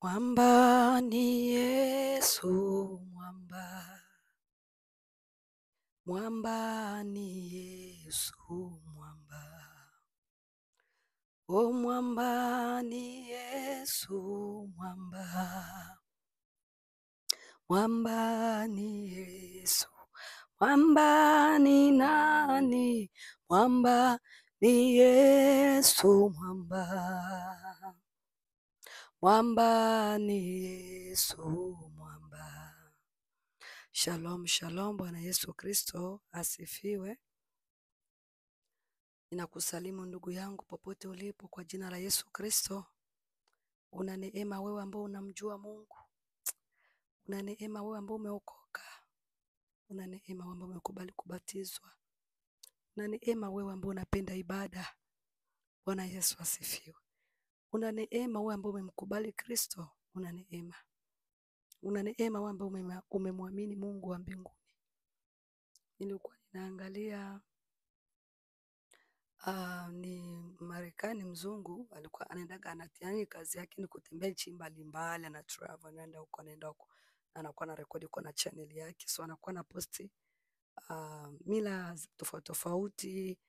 Mwamba ni Yesu, mwamba. Mwamba ni Yesu, mwamba. O mwamba ni Yesu, mwamba. Mwamba ni Yesu. Mwamba ni nani? Mwamba ni Yesu, mwamba. Mwamba ni Yesu, mwamba. Shalom, shalom. Bwana Yesu Kristo asifiwe. Ninakusalimu ndugu yangu popote ulipo kwa jina la Yesu Kristo. Una neema wewe ambao unamjua Mungu. Una neema wewe ambao umeokoka. Una neema wewe ambao umekubali kubatizwa. Una neema wewe ambao unapenda ibada. Bwana Yesu asifiwe. Una neema wewe ambao umemkubali Kristo. Una neema. Una neema wewe ambao umemwamini Mungu wa mbinguni. Nilikuwa ninaangalia ni Marekani mzungu alikuwa anaendaga anatiani kazi yake ni kutembea nchi mbalimbali, ana travel anaenda huko anakuwa na rekodi kwa na channel yake, so anakuwa na posti mila tofauti tofauti,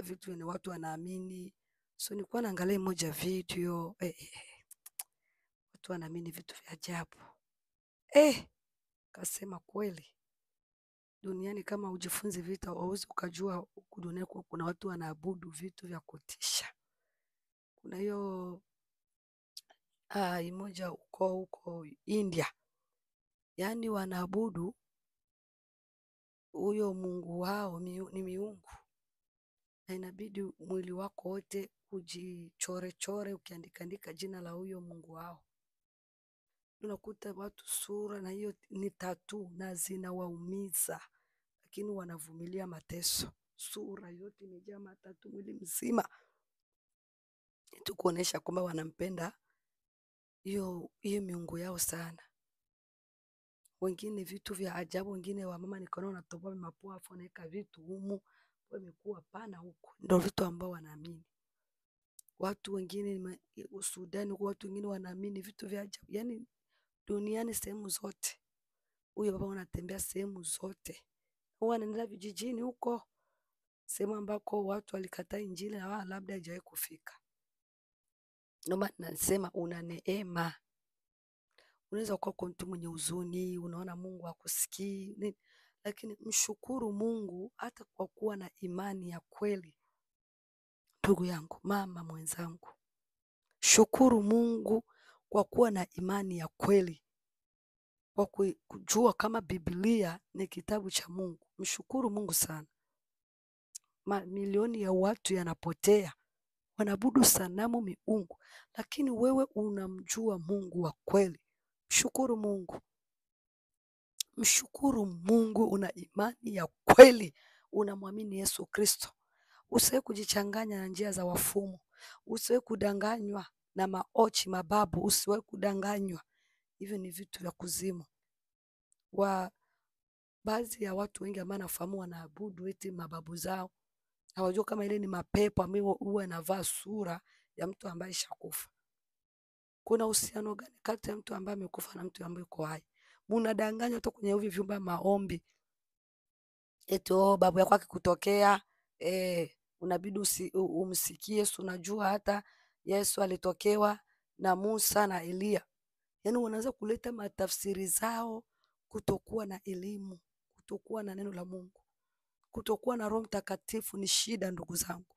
vitu ni watu wanaamini. So nilikuwa naangalia moja video watu wanaamini vitu vya ajabu. Kasema kweli duniani kama ujifunze vitu hauwezi ukajua huku duniani kuna watu wanaabudu vitu vya kutisha. Kuna hiyo imoja huko India, yaani wanaabudu huyo Mungu wao ni miungu, na inabidi mwili wako wote ujichore ukiandika jina la huyo Mungu wao. Unakuta watu sura na hiyo ni tattoo na zinawaumiza, lakini wanavumilia mateso. Sura yote imejaa matatu, mwili mzima, tu kuonesha kwamba wanampenda hiyo miungu yao sana. Wengine vitu vya ajabu, wengine wa mama nikaona wanatoboa mapua afu wanaweka vitu humu, wamekuwa pana huko. Ndio vitu ambao wanaamini. Watu wengine Sudani, watu wengine wanaamini vitu vya ajabu. Yaani duniani sehemu zote. Huyo baba anatembea sehemu zote. Huwa anaenda vijijini huko, sehemu ambako watu walikataa injili na labda haijawahi kufika. Ndio nasema una neema. Unaweza kuwa mtu mwenye huzuni, unaona Mungu hakusikii, lakini mshukuru Mungu hata kwa kuwa na imani ya kweli. Ndugu yangu, mama mwenzangu, shukuru Mungu kwa kuwa na imani ya kweli, kwa kujua kama Biblia ni kitabu cha Mungu. Mshukuru Mungu sana. Mamilioni ya watu yanapotea, wanaabudu sanamu, miungu, lakini wewe unamjua Mungu wa kweli. Mshukuru Mungu. Mshukuru Mungu, una imani ya kweli, unamwamini Yesu Kristo. Usiwe kujichanganya na njia za wafumu. Usiwe kudanganywa na maochi mababu, usiwe kudanganywa. Hivyo ni vitu vya kuzimu. Baadhi ya watu wengi ambao nafahamu wanaabudu eti mababu zao. Hawajua kama ile ni mapepo ambayo huwa inavaa sura ya mtu ambaye shakufa. Kuna uhusiano gani kati ya mtu ambaye amekufa na mtu ambaye yuko hai? Mnadanganywa tu kwenye hivi vyumba maombi. Eti babu yako akikutokea unabidi umsikie. Yesu, unajua hata Yesu alitokewa na Musa na Elia. Yaani wanaanza kuleta matafsiri zao, kutokuwa na elimu, kutokuwa na neno la Mungu, kutokuwa na Roho Mtakatifu ni shida, ndugu zangu.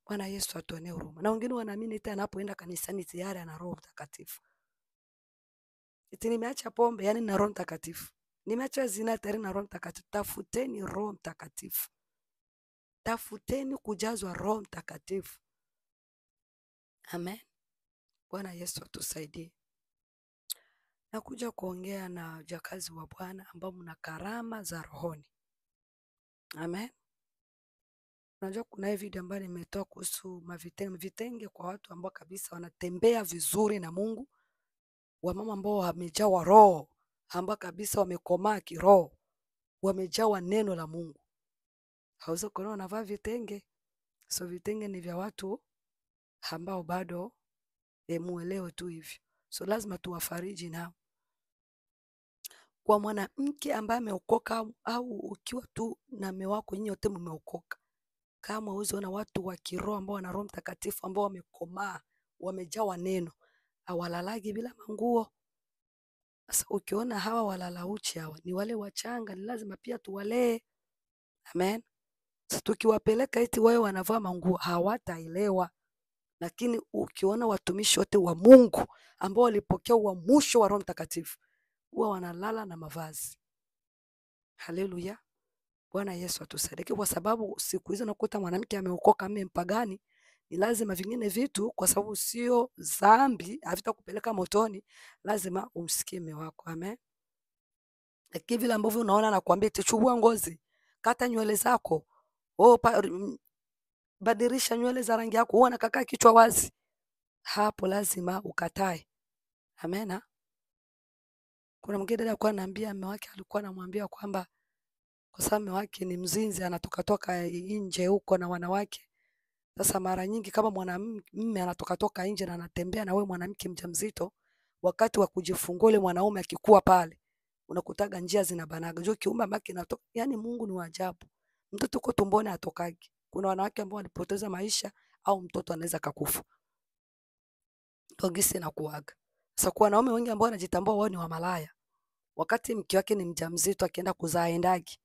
Bwana Yesu atuonee huruma. Na wengine wanaamini eti anapoenda kanisani tayari ana Roho Mtakatifu. Eti nimeacha pombe, yani na Roho Mtakatifu. Nimeacha zina tayari na Roho Mtakatifu. Tafuteni Roho Mtakatifu. Tafuteni kujazwa Roho Mtakatifu. Amen. Bwana Yesu atusaidie. Nakuja kuongea na wajakazi wa Bwana ambao mna karama za rohoni. Amen. Unajua kuna hii video ambayo nimetoa kuhusu vitenge kwa watu ambao kabisa wanatembea vizuri na Mungu. Wamama ambao wamejawa roho, ambao kabisa wamekomaa kiroho, wamejawa neno la Mungu. Hauwezi kuona wanavaa vitenge. So vitenge ni vya watu ambao bado muelewe tu hivyo. So lazima tuwafariji nao. Kwa mwanamke ambaye ameokoka au ukiwa tu na mume wako nyinyi wote mmeokoka, kama uziona watu wa kiroho ambao wana Roho Mtakatifu ambao wamekomaa, wamejawa neno, hawalalagi bila manguo. Sasa ukiona hawa walala uchi, hawa ni wale wachanga, ni lazima pia tuwalee. Amen. Sasa tukiwapeleka eti wao wanavaa manguo, hawataelewa. Lakini ukiona watumishi wote wa Mungu ambao walipokea uamsho wa Roho Mtakatifu, huwa wanalala na mavazi. Haleluya. Bwana Yesu atusaidie, kwa sababu siku hizo nakuta mwanamke ameokoka ame mpagani, ni lazima vingine vitu, kwa sababu sio dhambi, havitakupeleka motoni, lazima umsikie mume wako. Amen. Lakini vile ambavyo unaona nakwambia tichubua ngozi, kata nywele zako, badilisha nywele za rangi yako, uona kaka kichwa wazi, hapo lazima ukatae. Amena. Kuna mwingine dada alikuwa ananiambia mume wake alikuwa anamwambia kwamba kwa sababu mume wake ni mzinzi, anatoka nje huko na wanawake. Sasa mara nyingi kama mwanamume anatoka nje na anatembea na wewe mwanamke mjamzito, wakati wa kujifungua ile mwanaume akikuwa pale, unakutaga njia zinabanaga. Jo kiumbe ambaki natoka, yani Mungu ni waajabu. Mtoto uko tumboni atokagi. Kuna wanawake ambao walipoteza maisha au mtoto anaweza kukufa. Togisi na kuaga. Sasa kwa wanaume wengi ambao wanajitambua wao ni wa malaya, wakati mke wake ni mjamzito akienda kuzaa endagi.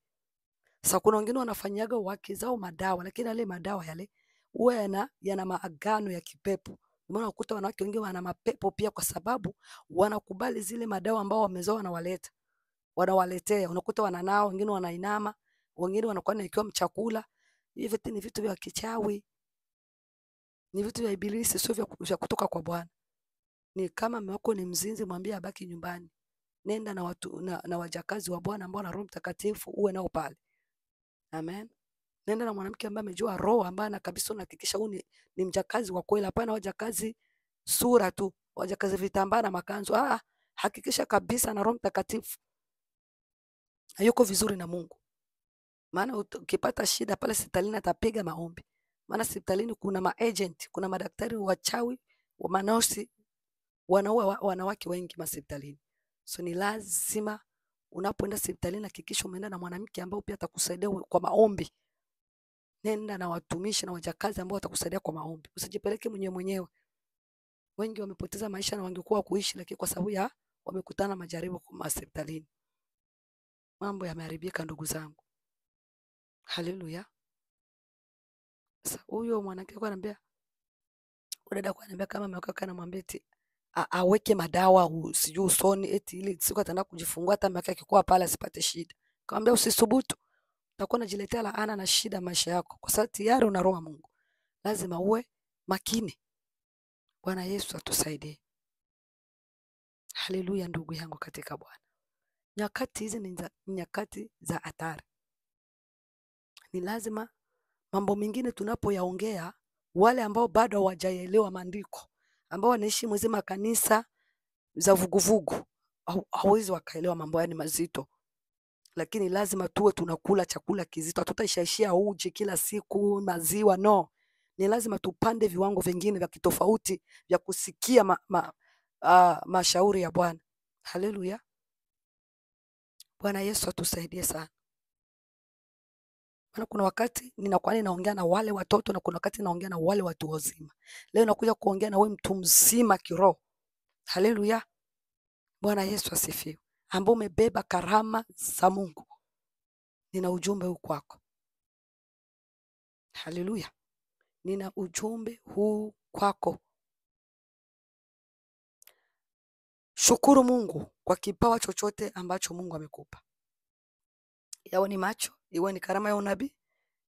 Sasa kuna wengine wanafanyaga wake zao madawa, lakini yale madawa yale huwa yana maagano ya kipepo. Umeona ukuta wanawake wengi wana mapepo pia, kwa sababu wanakubali zile madawa ambao wamezoa wanawaletea. Unakuta wananao, wengine wanainama, wengine wanakuwa naikiwa mchakula. Hivi vitu ni vitu vya kichawi, ni vitu vya ibilisi, sio vya kutoka kwa Bwana. Ni kama mume wako ni mzinzi, mwambie abaki nyumbani. Nenda na watu na wajakazi wa Bwana ambao na Roho Mtakatifu, uwe nao pale. Amen. Nenda na mwanamke ambaye amejua roho, ambaye na kabisa unahakikisha huyu ni mjakazi wa kweli, hapana wajakazi sura tu, wajakazi vitambaa na makanzu. Hakikisha kabisa na Roho Mtakatifu hayuko vizuri na Mungu. Maana ukipata shida pale hospitalini atapiga maombi. Maana hospitalini kuna maagent, kuna madaktari wachawi, manosi wanaua wanawake wengi hospitalini. So ni lazima unapoenda hospitalini hakikisha umeenda na mwanamke ambao pia atakusaidia kwa maombi. Nenda na watumishi na wajakazi ambao watakusaidia kwa maombi. Usijipeleke mwenyewe. Wengi wamepoteza maisha na wangekuwa kuishi, lakini kwa sababu ya wamekutana majaribu kwa hospitalini, mambo yameharibika ndugu zangu. Haleluya. Sasa huyo mwanamke kwa anambia, dada kwa anambia kama ameokoka, anamwambia eti aweke madawa sijui usoni eti ili siku ataenda kujifungua hata mke akikuwa pale asipate shida. Kaambia usisubutu, utakuwa unajiletea laana na shida maisha yako, kwa sababu tayari una roho ya Mungu. Lazima uwe makini. Bwana Yesu atusaidie. Haleluya ndugu yangu katika Bwana. Nyakati hizi ni nyakati za hatari. Ni lazima mambo mengine tunapoyaongea, wale ambao bado hawajaelewa maandiko, ambao wanaishi mzima kanisa za vuguvugu, hawezi wakaelewa mambo yani mazito. Lakini lazima tuwe tunakula chakula kizito. Hatutaishaishia uji kila siku, maziwa, no. Ni lazima tupande viwango vingine vya kitofauti vya kusikia mashauri ya Bwana. Haleluya. Bwana Yesu atusaidie sana. Maana kuna wakati ninaongea na wale watoto na kuna wakati naongea na wale watu wazima. Leo nakuja kuongea na wewe mtu mzima kiroho. Haleluya. Bwana Yesu asifiwe. Ambao umebeba karama za Mungu. Nina ujumbe huu kwako. Haleluya. Nina ujumbe huu kwako. Shukuru Mungu kwa kipawa chochote ambacho Mungu amekupa. Yawe ni macho, iwe ni karama ya unabii,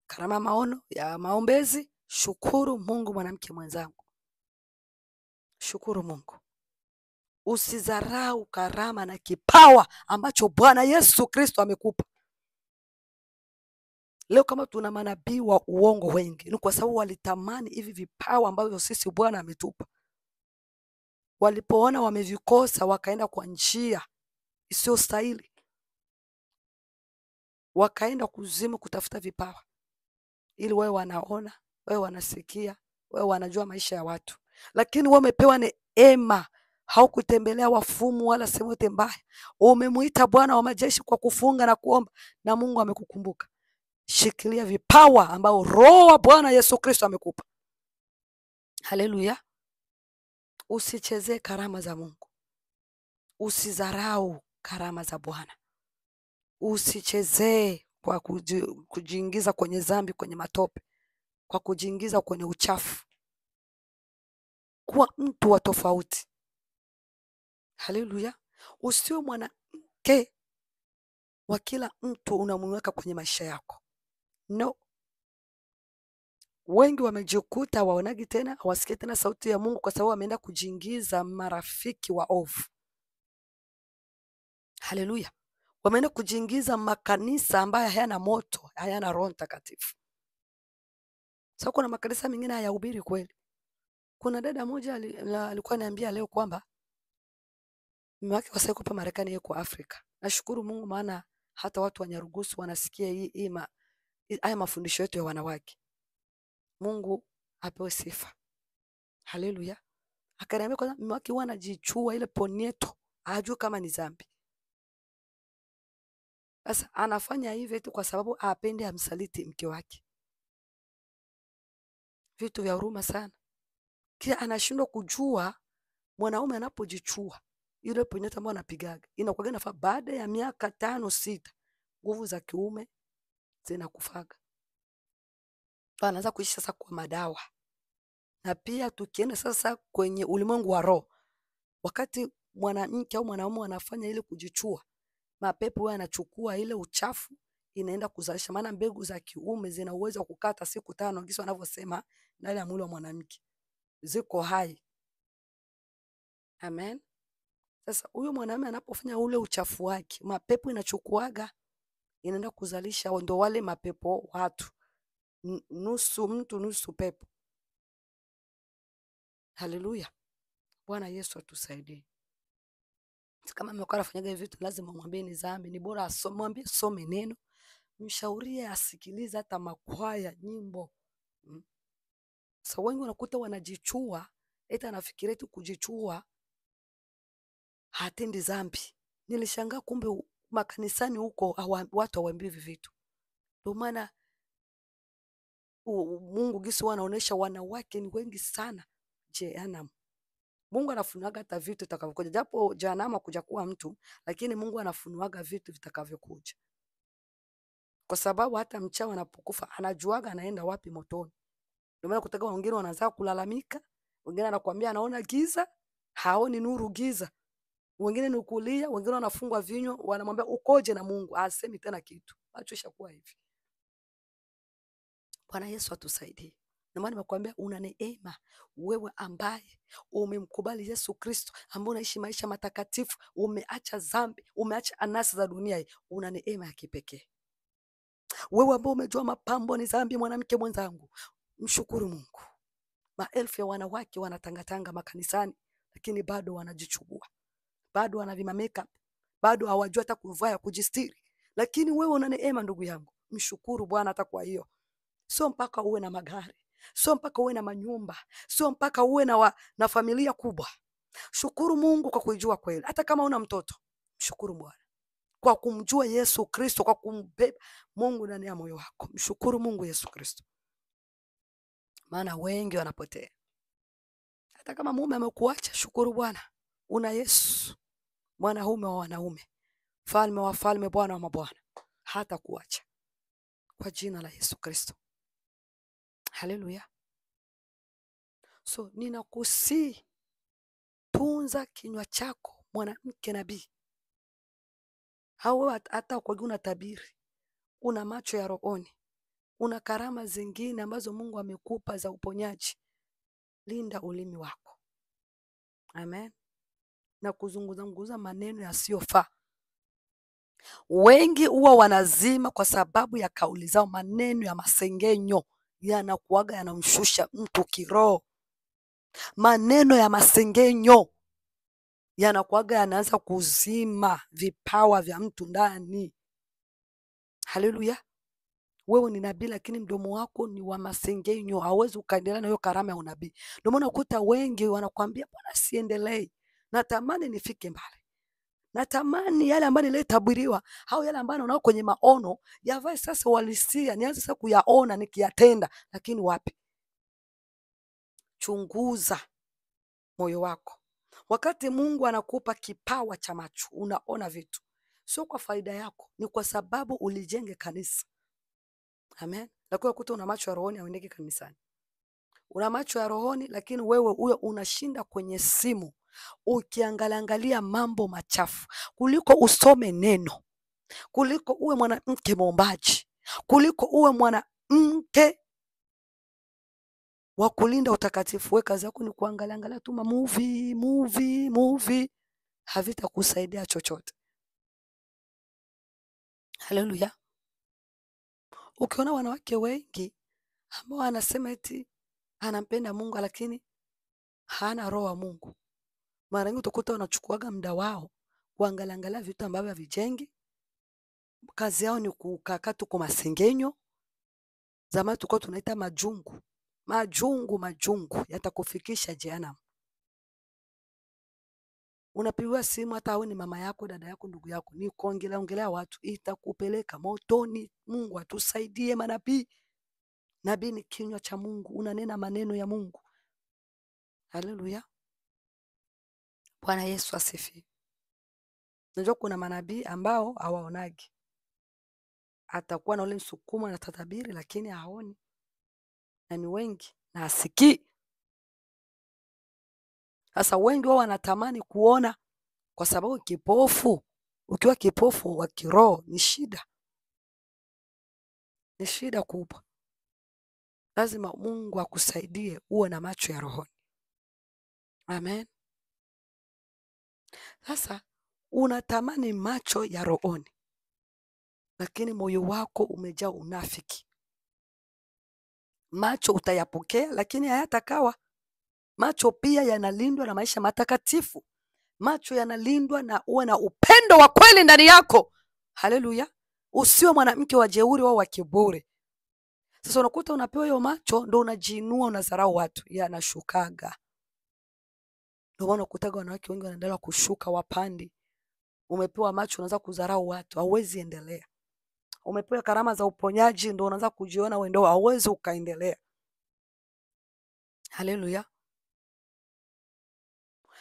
karama ya maono, ya maombezi. Shukuru Mungu mwanamke mwenzangu. Shukuru Mungu. Usizarau karama na kipawa ambacho Bwana Yesu Kristo amekupa. Leo kama tuna manabii wa uongo wengi, ni kwa sababu walitamani hivi vipawa ambavyo sisi Bwana ametupa. Walipoona wamevikosa wakaenda kwa njia isiyo stahili. Wakaenda kuzimu kutafuta vipawa. Ili wewe wanaona, wewe wanasikia, wewe wanajua maisha ya watu. lakini wewe umepewa neema. Haukutembelea wafumu wala sehemu yote mbaya. Umemuita Bwana wa majeshi kwa kufunga na kuomba, na Mungu amekukumbuka. Shikilia vipawa ambao Roho wa Bwana Yesu Kristo amekupa. Haleluya. Usichezee karama za Mungu. Usidharau karama za Bwana. Usichezee kwa kujiingiza kwenye dhambi, kwenye matope, kwa kujiingiza kwenye uchafu. Kuwa mtu wa tofauti. Haleluya. Usiwe mwanamke wa kila mtu unamweka kwenye maisha yako. No. Wengi wamejikuta waonagi tena, hawasikie tena sauti ya Mungu kwa sababu wameenda kujiingiza marafiki wa ovu. Haleluya. Wameenda kujiingiza makanisa ambayo hayana moto, hayana Roho Mtakatifu. Sasa kuna makanisa mengine hayahubiri kweli. Kuna dada moja alikuwa ananiambia leo kwamba mume wake kwa sababu Marekani yuko Afrika. Nashukuru Mungu maana hata watu wa Nyarugusu wanasikia haya mafundisho yetu ya wanawake. Mungu apewe sifa. Haleluya. Akaniambia kwanza mume wake huwa anajichua ile ponieto, hajui kama ni dhambi. Sasa anafanya hivi tu kwa sababu apende amsaliti mke wake. Vitu vya huruma sana. Kila anashindwa kujua mwanaume anapojichua ile ponieto ambayo anapigaga inakuwa inafaa baada ya miaka 5-6 nguvu za kiume zinakufaga. Anaanza kuishi sasa kwa madawa. Na pia tukienda sasa kwenye ulimwengu wa roho, wakati mwanamke au mwanaume anafanya ile kujichua, mapepo huwa yanachukua ile uchafu inaenda kuzalisha, maana mbegu za kiume zina uwezo wa kukata siku 5 gisi wanavyosema ndani ya mwili wa mwanamke. Ziko hai. Amen. Sasa huyo mwanaume anapofanya ule uchafu wake, mapepo inachukuaga inaenda kuzalisha, ndo wale mapepo watu. Nusu mtu nusu pepo. Haleluya. Bwana Yesu atusaidie. Kama mmekuwa nafanyaga hivi vitu lazima mwambie ni dhambi, ni bora mwambie some neno, mshaurie asikilize hata makwaya, nyimbo. Sasa wengi wanakuta wanajichua, eti anafikiria tu kujichua hatendi dhambi. Nilishangaa kumbe makanisani huko watu hawaambii hivi vitu. Ndio maana Mungu gisi wanaonesha wanawake ni wengi sana jehanamu. Mungu anafunuaga hata vitu vitakavyokuja. Japo jehanamu kuja kuwa mtu, lakini Mungu anafunuaga vitu vitakavyokuja. Kwa sababu hata mchawi anapokufa anajuaga anaenda wapi motoni. Ndio maana kutaka wengine wanaanza kulalamika, wengine anakuambia anaona giza, haoni nuru giza. Wengine ni kulia, wengine wanafungwa vinywa, wanamwambia ukoje na Mungu, asemi tena kitu. Acho ishakuwa hivi. Bwana Yesu atusaidie. Na maana nimekuambia una neema wewe ambaye umemkubali Yesu Kristo, ambaye unaishi maisha matakatifu, umeacha dhambi, umeacha anasa za dunia hii, una neema ya kipekee. Wewe ambaye umejua mapambo ni dhambi, mwanamke mwenzangu, mshukuru Mungu. Maelfu ya wanawake wanatangatanga makanisani, lakini bado wanajichubua. Bado wanavima makeup, bado hawajua hata kuvaa kujistiri. Lakini wewe una neema ndugu yangu. Mshukuru Bwana hata kwa hiyo. Sio mpaka uwe na magari, sio mpaka uwe na manyumba, sio mpaka uwe na familia kubwa. Shukuru Mungu kwa kujua kweli. Hata kama una mtoto, mshukuru Bwana. Kwa kumjua Yesu Kristo, kwa kumbeba Mungu ndani ya moyo wako. Mshukuru Mungu Yesu Kristo. Maana wengi wanapotea. Hata kama mume amekuacha, shukuru Bwana. Una Yesu, mwanaume wa wanaume, falme wa falme, Bwana wa mabwana. Hata kuacha. Kwa jina la Yesu Kristo. Haleluya. So ninakusii, tunza kinywa chako mwanamke nabii. Hao hata kwa una tabiri, una macho ya rohoni, una karama zingine ambazo Mungu amekupa za uponyaji. Linda ulimi wako. Amen. Na kuzungumza maneno yasiyofaa. Wengi huwa wanazima kwa sababu ya kauli zao, maneno ya masengenyo yanakuaga yanamshusha mtu kiroho. Maneno ya masengenyo yanakuaga yanaanza kuzima vipawa vya mtu ndani. Haleluya. wewe ni nabii lakini mdomo wako ni wa masengenyo, hauwezi ukaendelea na hiyo karama ya unabii. Ndio maana ukuta wengi wanakuambia bwana, siendelei, natamani nifike mbali, natamani yale ambayo niliyotabiriwa au yale ambayo naona kwenye maono yavae sasa uhalisia, nianze sasa kuyaona nikiyatenda. Lakini wapi? Chunguza moyo wako. Wakati Mungu anakupa kipawa cha macho, unaona vitu, sio kwa faida yako, ni kwa sababu ulijenge kanisa. Amen. Lakini ukuta una macho ya rohoni, hauendeki kanisani. Una macho ya rohoni, lakini wewe unashinda kwenye simu ukiangalia mambo machafu, kuliko usome neno, kuliko uwe mwanamke mwombaji, kuliko uwe mwanamke wa kulinda utakatifu. Wewe kazi yako ni kuangalia tu movie, havitakusaidia chochote. Haleluya. Ukiona wanawake wengi ambao anasema eti anampenda Mungu lakini hana roho wa Mungu, mara nyingi utakuta wanachukuaga muda wao kuangalia vitu ambavyo havijengi. Kazi yao ni kukaa tu kwa masengenyo. Zamani tulikuwa tunaita majungu yatakufikisha jehanamu. Unapigiwa simu, hata awe ni mama yako, dada yako, ndugu yako, ni kuongelea watu, itakupeleka motoni. Mungu atusaidie. Manabii, nabii ni kinywa cha Mungu, unanena maneno ya Mungu. Haleluya. Bwana Yesu asifiwe. Unajua kuna manabii ambao hawaonagi, atakuwa na ule msukumo na tatabiri lakini haoni, na ni wengi na asikii. Sasa wengi wao wanatamani kuona, kwa sababu kipofu, ukiwa kipofu wa kiroho ni shida, ni shida kubwa. Lazima Mungu akusaidie uwe na macho ya rohoni. Amen. Sasa unatamani macho ya rohoni, lakini moyo wako umejaa unafiki. Macho utayapokea lakini hayatakawa. Macho pia yanalindwa na maisha matakatifu. Macho yanalindwa na uwe na upendo wa kweli ndani yako. Haleluya. Usiwe mwanamke wa jeuri au wa kiburi. Sasa unakuta unapewa hiyo macho, ndo unajiinua, unadharau watu, yanashukaga. Ndio maana ukutaga wanawake wengi wanaendelea kushuka, wapandi. Umepewa macho unaanza kudharau watu, hauwezi endelea. Umepewa karama za uponyaji, ndo unaanza kujiona wewe ndio, hauwezi ukaendelea. Haleluya.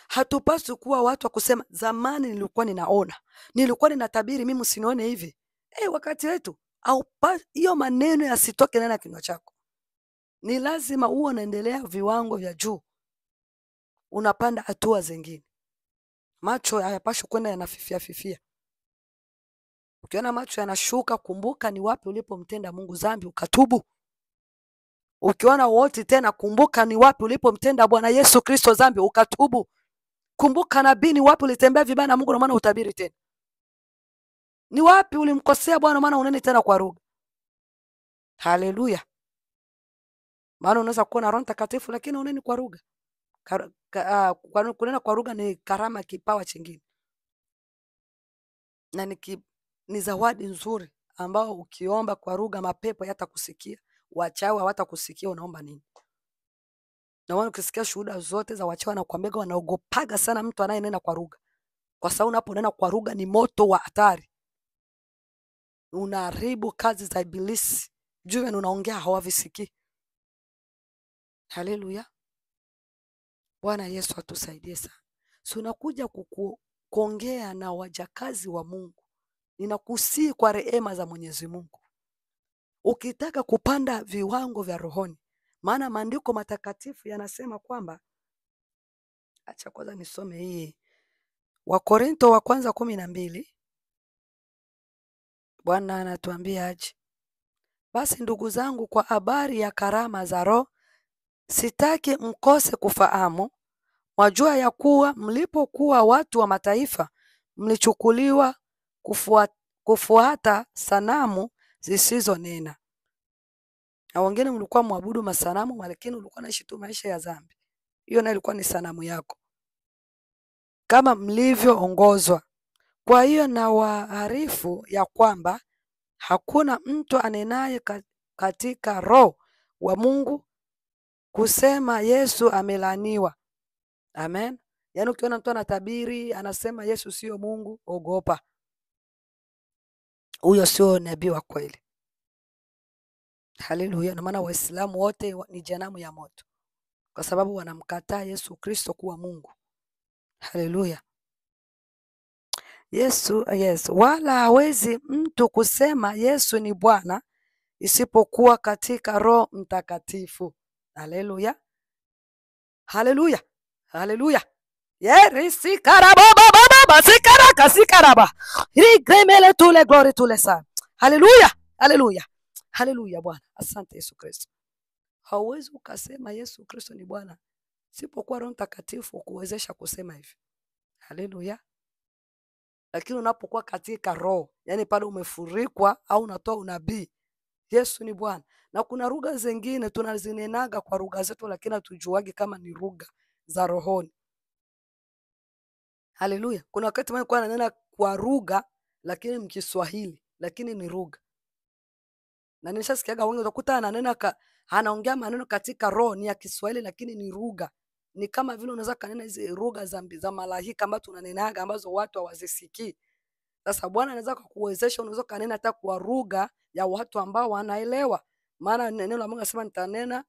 Hatupaswi kuwa watu wa kusema zamani nilikuwa ninaona, nilikuwa ninatabiri, mimi msinione hivi. Wakati wetu au hiyo maneno yasitoke ndani ya kinywa chako. Ni lazima uwe unaendelea viwango vya juu, unapanda hatua zingine. Macho hayapaswi kwenda yanafifia. Ukiona macho yanashuka, kumbuka ni wapi ulipomtenda Mungu dhambi ukatubu. Ukiona wote tena, kumbuka ni wapi ulipomtenda Bwana Yesu Kristo dhambi ukatubu. Kumbuka nabii ni wapi ulitembea vibaya na Mungu na maana utabiri tena. Ni wapi ulimkosea Bwana maana unene tena kwa lugha. Haleluya. Maana unaweza kuwa na Roho Mtakatifu lakini unene kwa lugha. Kunena kwa lugha ni karama, kipawa chingine. Na ni zawadi nzuri ambao ukiomba kwa lugha mapepo yatakusikia, wachawi hawatakusikia unaomba nini. Na wao ukisikia shuhuda zote za wachawi wanakuambia wanaogopaga sana mtu anayenena kwa lugha. Kwa sababu unaponena kwa lugha ni moto wa hatari. Unaharibu kazi za ibilisi. Juu unaongea hawavisikii. Haleluya. Bwana Yesu atusaidie sana. Si unakuja kuongea na wajakazi wa Mungu. Ninakusii kwa rehema za Mwenyezi Mungu. Ukitaka kupanda viwango vya rohoni, maana maandiko matakatifu yanasema kwamba, acha kwanza nisome hii Wakorintho wa kwanza 12. Bwana anatuambia aje? Basi ndugu zangu, kwa habari ya karama za Roho sitaki mkose kufahamu. Wajua ya kuwa mlipokuwa watu wa mataifa mlichukuliwa kufuata sanamu zisizonena. Na wengine mlikuwa mwabudu masanamu, lakini ulikuwa naishi tu maisha ya dhambi. Hiyo nayo ilikuwa ni sanamu yako. Kama mlivyoongozwa. Kwa hiyo na waarifu ya kwamba Hakuna mtu anenaye katika roho wa Mungu kusema Yesu amelaniwa. Amen. Yaani ukiona mtu anatabiri anasema Yesu sio Mungu, ogopa. Huyo sio nabii wa kweli. Haleluya. Na maana Waislamu wote ni jehanamu ya moto kwa sababu wanamkataa Yesu Kristo kuwa Mungu. Haleluya. Yes, wala hawezi mtu kusema Yesu ni Bwana isipokuwa katika Roho Mtakatifu. Haleluya. Haleluya. Haleluya. Yerisi karababa baba sikaraka sikaraba. Rigremele tule glory tule sana. Haleluya. Haleluya. Haleluya Bwana. Asante Yesu Kristo. Hauwezi ukasema Yesu Kristo ni Bwana isipokuwa Roho Mtakatifu kuwezesha kusema hivi. Haleluya. Lakini unapokuwa katika roho, yani pale umefurikwa au unatoa unabii, Yesu ni Bwana. Na kuna lugha zingine tunazinenaga kwa lugha zetu lakini hatujuagi kama ni lugha za rohoni. Haleluya. Kuna wakati mimi nilikuwa nanena kwa lugha lakini mkiswahili, lakini ni lugha. Na nilishasikiaga wengi utakuta anaongea maneno katika roho ni ya Kiswahili lakini ni lugha. Ni kama vile unaweza kanena hizi lugha za malaika ambazo tunanenaga ambazo watu hawazisikii. Sasa Bwana anaweza kukuwezesha, unaweza kanena hata kwa lugha ya watu ambao wanaelewa. Maana neno la Mungu nasema nitanena,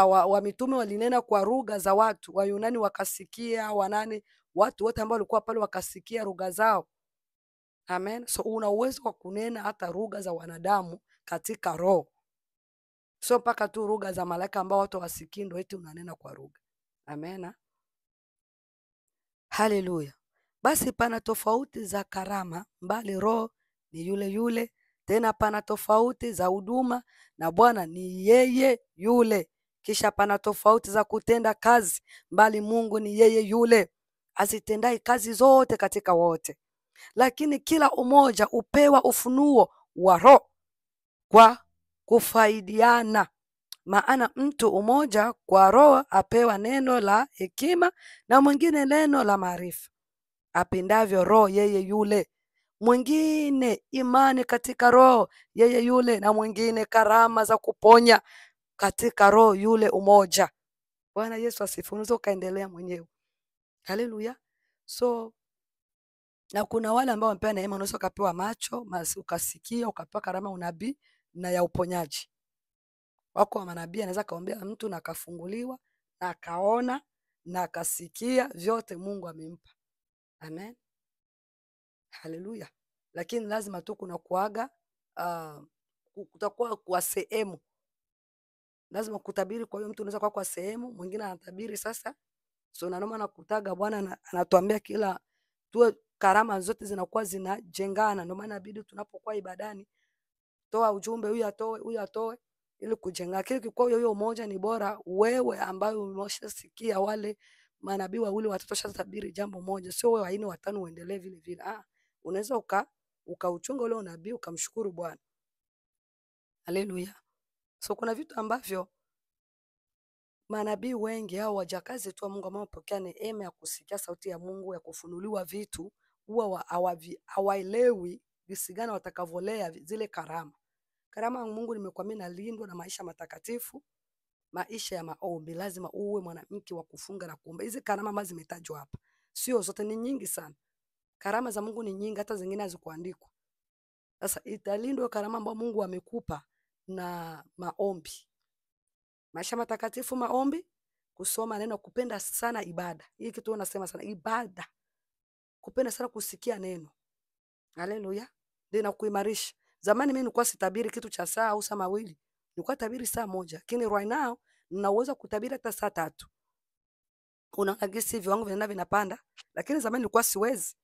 wa mitume walinena kwa lugha za watu, Wayunani wakasikia, watu wote ambao walikuwa pale wakasikia lugha zao. Amen. So una uwezo wa kunena hata lugha za wanadamu katika roho. Sio mpaka tu lugha za malaika ambao watu wasikii ndio eti unanena kwa lugha. Amen. Haleluya. Basi pana tofauti za karama, mbali roho ni yule yule. Tena pana tofauti za huduma na Bwana ni yeye yule. Kisha pana tofauti za kutenda kazi, mbali Mungu ni yeye yule azitendai kazi zote katika wote. Lakini kila umoja upewa ufunuo wa roho kwa kufaidiana. Maana mtu umoja kwa roho apewa neno la hekima na mwingine neno la maarifa apendavyo roho yeye yule, mwingine imani katika roho yeye yule, na mwingine karama za kuponya katika roho yule umoja. Bwana Yesu asifiwe. Unaweza ukaendelea mwenyewe. Haleluya. So na kuna wale ambao wamepewa neema, unaweza ukapewa macho, ukasikia, ukapewa karama unabii na ya uponyaji. Wako wa manabii anaweza kaombea mtu na akafunguliwa na akaona na akasikia, vyote Mungu amempa. Amen. Haleluya. Lakini lazima tu kuna kuaga kutakuwa kwa sehemu. Lazima kutabiri, kwa hiyo mtu unaweza kwa sehemu, mwingine anatabiri sasa. So na noma nakutaga Bwana anatuambia kila tuwe karama zote zinakuwa zinajengana. Ndio maana inabidi tunapokuwa ibadani toa ujumbe, huyu atoe ili kujenga. Kile kwa hiyo umoja ni bora wewe ambaye umeshasikia wale manabii wawili watatu shatabiri jambo moja, sio wewe waini watano uendelee vile vile. Unaweza ukauchunga ule unabii ukamshukuru Bwana. Haleluya. So kuna vitu ambavyo manabii wengi au wajakazi tu wa Mungu ambao wamepokea neema ya kusikia sauti ya Mungu, ya kufunuliwa vitu, huwa hawaelewi jinsi gani watakavolea zile karama. Karama ya Mungu nimekuambia inalindwa na maisha matakatifu, maisha ya maombi. Lazima uwe mwanamke wa kufunga na kuomba. Hizi karama ambazo zimetajwa hapa sio zote, ni nyingi sana. Karama za Mungu ni nyingi, hata zingine hazikuandikwa. Sasa italindwa karama ambayo Mungu amekupa na maombi. Maisha matakatifu, maombi, kusoma neno, kupenda sana ibada. Hii kitu unasema sana ibada. Kupenda sana kusikia neno. Haleluya. Ndio inakuimarisha. Zamani mimi nilikuwa sitabiri kitu cha saa au saa mawili. Nilikuwa tabiri saa moja. Lakini right now ninaweza kutabiri hata saa 3. Unaona gisi viwango vinapanda. Lakini zamani nilikuwa siwezi.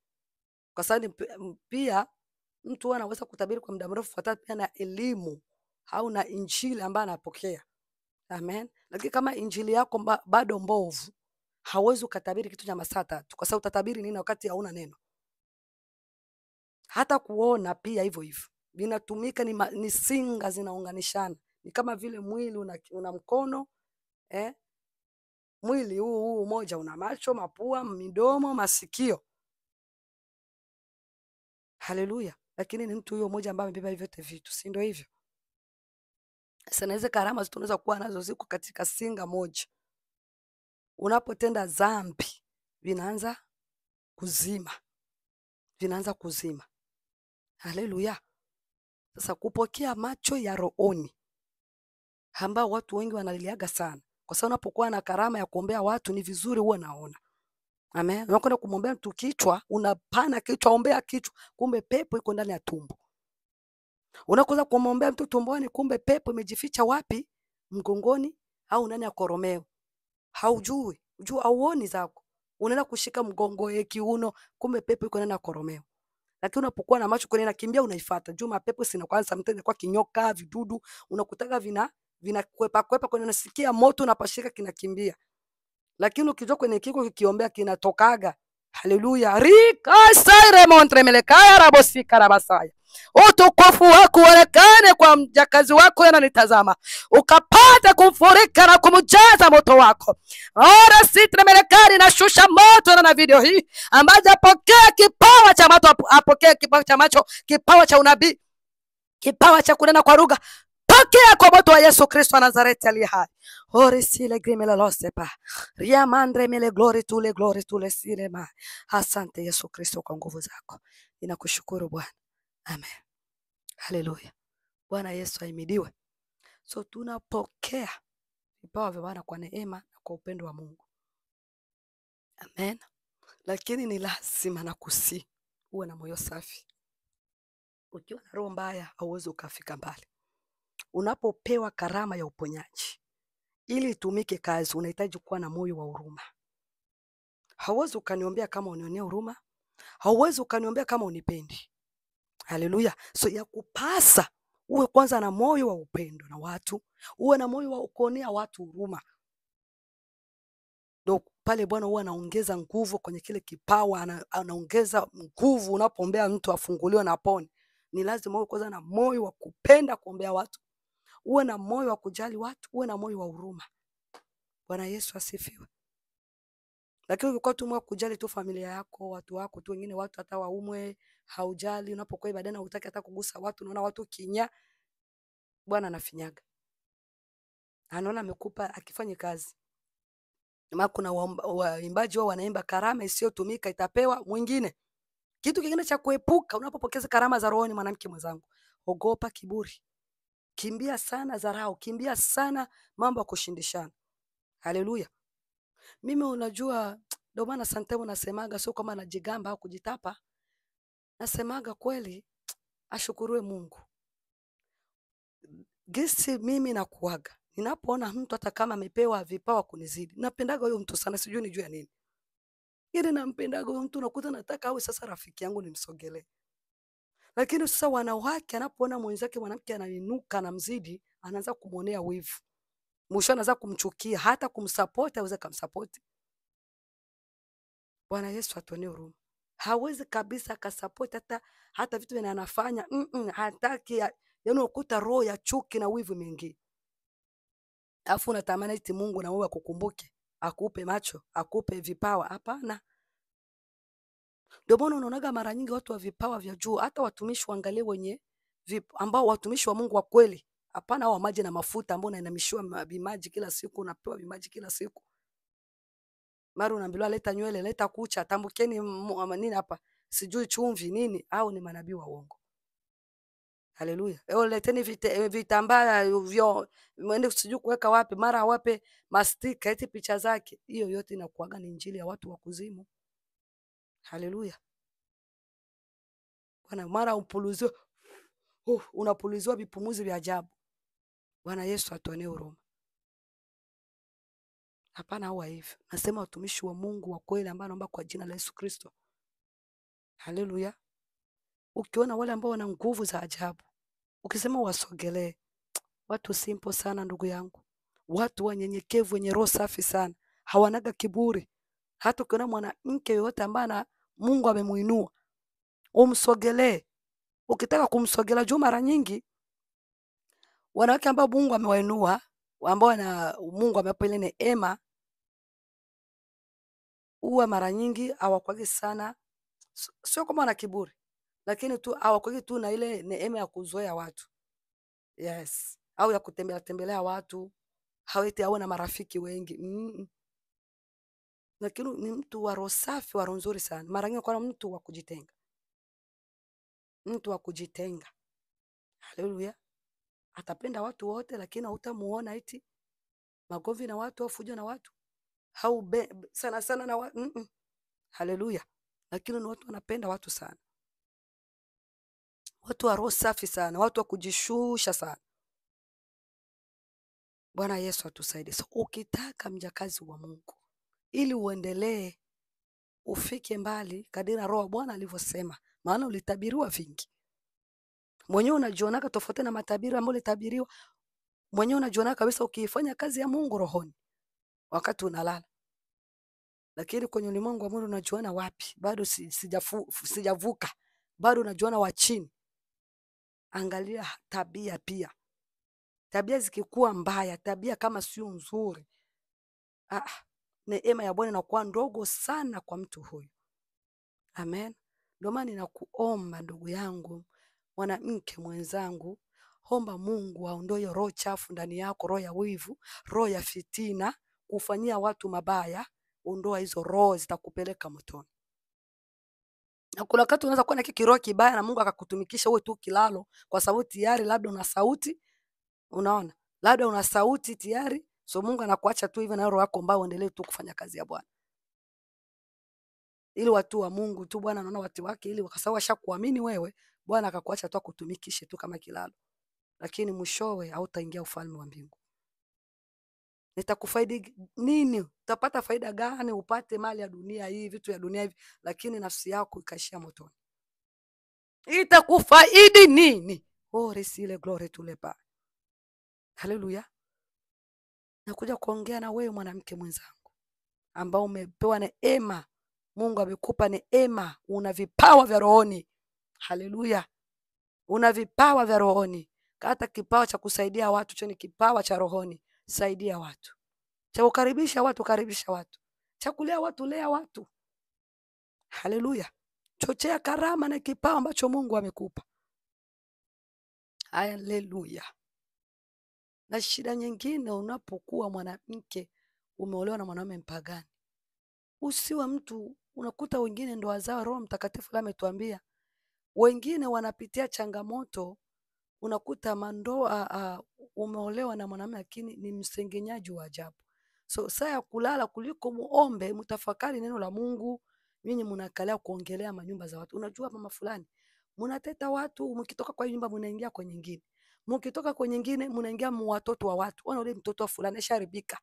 Kwa sababu pia mtu anaweza kutabiri kwa muda mrefu kufuatana pia na elimu au na injili ambayo anapokea. Amen. Lakini kama injili yako bado mbovu, hauwezi kutabiri kitu cha masaa 3. Kwa sababu utatabiri nini wakati hauna neno? Hata kuona pia hivyo hivyo. Vinatumika ni singa zinaunganishana. Ni kama vile mwili una mkono, mwili huu mmoja una macho, mapua, midomo, masikio. Haleluya. lakini ni mtu huyo mmoja ambaye amebeba vyote vitu, si ndio hivyo? Sasa naweza karama tunaweza kuwa nazo ziko katika singa moja. Unapotenda dhambi vinaanza kuzima, vinaanza kuzima. Haleluya! Sasa kupokea macho ya rohoni ambao watu wengi wanaliaga sana, kwa sababu unapokuwa na karama ya kuombea watu ni vizuri uwe naona. Amen. Unakwenda kumwombea mtu kichwa, unapana kichwa, ombea kichwa, kumbe pepo iko ndani ya tumbo. Unakoza kumwombea mtu tumboni, kumbe pepo imejificha wapi? Mgongoni au ndani ya koromeo. Haujui, auoni zako. Unaenda kushika mgongo kiuno, kumbe pepo iko ndani ya koromeo. Lakini unapokuwa na macho kwenye nakimbia unaifuata. Juma pepo sina kwanza mtende kwa kinyoka, vidudu, unakutaka vinakwepa kwenye unasikia moto unapashika kinakimbia. Lakini ukijua kwenye kiko kikiombea kinatokaga. Haleluya. Rika saire montre melekaya rabosika rabasaya. Utukufu wako uonekane kwa mjakazi wako yananitazama. Ukapata kumfurika na kumjaza moto wako. Ora sitre melekari na shusha moto na video hii. Ambaye apokea kipawa cha moto, apokea kipawa cha macho, kipawa cha unabii, kipawa cha kunena kwa lugha. Pokea kwa moto wa Yesu Kristo wa Nazareti aliye hai. Ore sile grimele losepa. Riamandre mele glory tule sile ma. Asante Yesu Kristo kwa nguvu zako. Ninakushukuru Bwana. Amen. Haleluya. Bwana Yesu ahimidiwe. So tunapokea vipawa vya Bwana kwa neema na kwa upendo wa Mungu. Amen. Lakini ni lazima na kusi uwe na moyo safi. Ukiwa na roho mbaya hauwezi ukafika mbali. Unapopewa karama ya uponyaji ili itumike kazi, unahitaji kuwa na moyo wa huruma. Hauwezi ukaniombea kama unionea huruma, hauwezi ukaniombea kama unipendi. Haleluya. So ya kupasa uwe kwanza na moyo wa upendo na watu, uwe na moyo wa kuonea watu huruma. Ndio pale Bwana huwa anaongeza nguvu kwenye kile kipawa, anaongeza nguvu unapoombea mtu afunguliwe na apone. Ni lazima uwe kwanza na moyo wa kupenda kuombea watu. Uwe na moyo wa kujali watu, uwe na moyo wa huruma. Bwana Yesu asifiwe. Lakini ukikuwa tu moyo kujali tu familia yako, watu wako tu, wengine watu hata waumwe, haujali, unapokuwa ibadani hutaki hata kugusa watu, unaona watu kinya, Bwana anafinyaga. Anaona amekupa akifanye kazi. Maana kuna waimbaji wao wanaimba karama isiyotumika itapewa mwingine. Kitu kingine cha kuepuka unapopokeza karama za rohoni, mwanamke mwenzangu, ogopa kiburi. Kimbia sana dharau, kimbia sana mambo ya kushindishana. Haleluya. Mimi unajua ndio maana sometimes nasemaga sio kama najigamba au kujitapa. Nasemaga kweli ashukuriwe Mungu. Gisi mimi nakuaga. Ninapoona mtu hata kama amepewa vipawa kunizidi, napendaga huyo mtu sana, sijui nijue nini. Ili nampendaga huyo mtu, nakuta nataka awe sasa rafiki yangu nimsogelee. Lakini sasa wanawake anapoona mwenzake mwanamke anainuka na mzidi, anaanza kumuonea wivu. Mwisho anaanza kumchukia, hata kumsupport aweze kumsupport. Bwana Yesu atuonee huruma. Hawezi kabisa akasupport hata vitu vile anafanya, hataki, yaani ukuta roho ya chuki na wivu mingi. Alafu unatamani eti Mungu na wewe akukumbuke, akupe macho, akupe vipawa. Hapana. Ndio maana unaonaga mara nyingi watu wa vipawa vya juu, hata watumishi waangalie wenye ambao watumishi wa Mungu wa kweli. Hapana hao maji na mafuta ambao unainamishiwa vimaji kila siku, unapewa vimaji kila siku. Mara unaambiwa leta nywele, leta kucha, tambukeni nini hapa, sijui chumvi nini, au ni manabii wa uongo. Haleluya. Leteni vitambaa vyo mwende sijui kuweka wapi, mara wape mastika eti picha zake. Hiyo yote inakuaga ni injili ya watu wa kuzimu. Haleluya. Bwana mara upuluzio unapulizwa vipumuzi vya ajabu. Bwana Yesu atuonee huruma. Hapana huwa hivyo. Nasema watumishi wa Mungu wa kweli ambao naomba kwa jina la Yesu Kristo. Haleluya. Ukiona wale ambao wana nguvu za ajabu, ukisema wasogelee, watu simple sana ndugu yangu. Watu wanyenyekevu wenye roho safi sana. Hawanaga kiburi. Hata ukiona mwanamke yoyote ambaye Mungu amemuinua, umsogelee. Ukitaka kumsogelea, juu mara nyingi wanawake ambao Mungu amewainua, ambao Mungu amewapa ile neema, huwa mara nyingi hawakwagi sana, sio kama wana kiburi, lakini tu hawakuwi tu na ile neema ya kuzoea watu. Yes, au ya kutembea tembelea watu, haweti awe na marafiki wengi. Lakini ni mtu wa roho safi, wa roho nzuri sana. Mara nyingi kwa mtu wa kujitenga. Mtu wa kujitenga. Haleluya. Atapenda watu wote, lakini hutamuona eti magomvi na watu au fujo na watu. Sana sana na watu. Haleluya. Lakini ni watu wanapenda watu sana. Watu wa roho safi sana, watu wa kujishusha sana. Bwana Yesu atusaidie. So ukitaka mjakazi wa Mungu ili uendelee ufike mbali kadiri Roho wa Bwana alivyosema, maana ulitabiriwa vingi. Mwenyewe unajionaka tofauti na matabiri ambayo ulitabiriwa. Mwenyewe unajiona kabisa ukifanya kazi ya Mungu rohoni wakati unalala. Lakini kwenye ulimwengu wa mwili unajiona wapi? Bado sijavuka. Bado unajiona wa chini. Angalia tabia pia. Tabia zikikuwa mbaya, tabia kama sio nzuri, neema ya Bwana inakuwa ndogo sana kwa mtu huyu. Amen. Ndio maana ninakuomba ndugu yangu, mwanamke mwenzangu, omba Mungu aondoe roho chafu ndani yako, roho ya wivu, roho ya fitina, kufanyia watu mabaya. Ondoa hizo roho, zitakupeleka motoni. Na kuna wakati unaweza kuwa na kiroho kibaya na Mungu akakutumikisha wewe tu kilalo, kwa sababu tayari labda una sauti. Unaona? Labda una sauti tayari, so Mungu anakuacha tu hivyo na roho yako mbaya uendelee tu kufanya kazi ya Bwana. Ili watu wa Mungu tu Bwana anaona watu wake, ili wakasahau washakuamini wewe, Bwana akakuacha tu akutumikishe tu kama kilalo. Lakini mwishowe hautaingia ufalme wa mbingu. Nitakufaidi nini? Utapata faida gani upate mali ya dunia hii, vitu ya dunia hivi, lakini nafsi yako ikaishia motoni? Itakufaidi nini? Oh, resile glory to leba. Haleluya. Nakuja kuongea na wewe mwanamke mwenzangu ambao umepewa neema. Mungu amekupa neema, una vipawa vya rohoni. Haleluya. Una vipawa vya rohoni. Hata kipawa cha kusaidia watu cho ni kipawa cha rohoni. Saidia watu. Cha kukaribisha watu, karibisha watu. Cha kulea watu, lea watu. Haleluya. Chochea karama na kipawa ambacho Mungu amekupa. Haleluya. Na shida nyingine, unapokuwa mwanamke umeolewa na mwanamume mpagani, usiwe mtu, unakuta wengine ndoa zao, Roho Mtakatifu ametuambia wengine wanapitia changamoto. Unakuta mandoa umeolewa na mwanamume lakini ni msengenyaji wa ajabu. So saa ya kulala kuliko muombe, mtafakari neno la Mungu, nyinyi mnakalia kuongelea manyumba za watu. Unajua mama fulani, mnateta watu, mkitoka kwa nyumba mnaingia kwa nyingine. Mkitoka kwa nyingine mnaingia watoto wa watu. Ona ule mtoto wa fulani asharibika.